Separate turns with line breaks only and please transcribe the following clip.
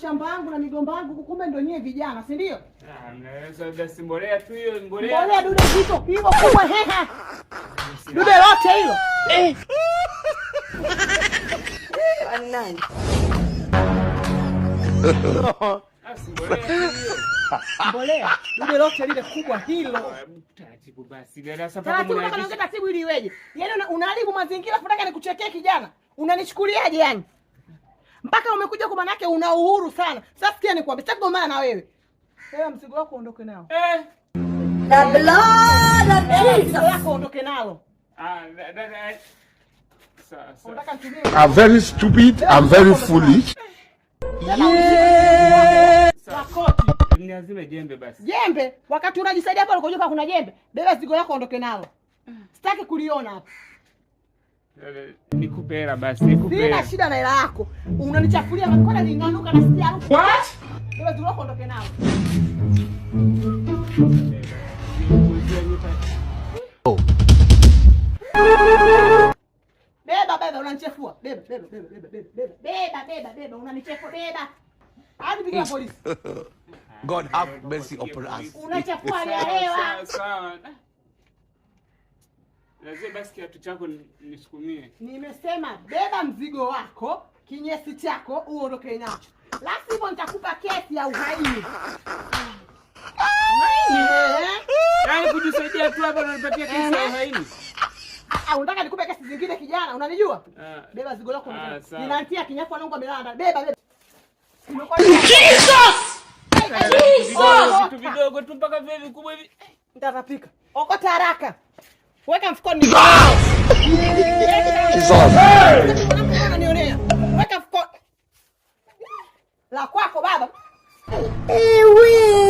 mashamba yangu na migomba yangu, kumbe ndio nyie vijana, si ndio?
Naweza simbolea tu hiyo mbolea.
Mbolea dude hizo hivyo kubwa heha. Dude lote hilo. Nani? Mbolea. Dude lote lile kubwa hilo.
Taratibu basi. Sasa
taratibu unaongea taratibu ili iweje? Yaani unaharibu mazingira, nataka nikuchekee kijana. Unanichukuliaje yani? Mpaka umekuja kwa manake una uhuru sana. Sasa sikia nikwambie, sitagombana na wewe. Wewe mzigo wako ondoke nao. The blood of Jesus. Wako ondoke nalo.
I'm very stupid, I'm very foolish.
Niazime jembe basi.
Jembe? Wakati unajisaidia hapo unakojoka kuna jembe. Beba zigo lako ondoke nalo. Sitaki kuliona hapa.
Nikupe hela basi, nikupe.
Sina shida na hela yako. Unanichafulia mkono linganuka na sija harufu. What? Beba zigo lako ondoke nalo.
Oh.
Beba unanichefua. Beba unanichefua beba. Hadi piga polisi.
God have mercy upon us.
Unachafua halewa.
Sawa. Lazima basi kiatu chako nisukumie.
Nimesema beba mzigo wako, kinyesi chako uondoke nacho. La sivyo nitakupa kesi ya uhaini.
Yaani kujisaidia tu hapa unanipatia kesi ya uhaini.
Unataka nikupe kesi zingine kijana, unanijua? Beba zigo lako. Ninaantia kinyafu anangu amelala. Beba. Jesus!
Vitu vidogo tu mpaka vile vikubwa hivi.
Nitatapika. Okota haraka. Weka mfukoni. Jesus! Unanionea. Weka mfukoni. La kwako baba. Ewe.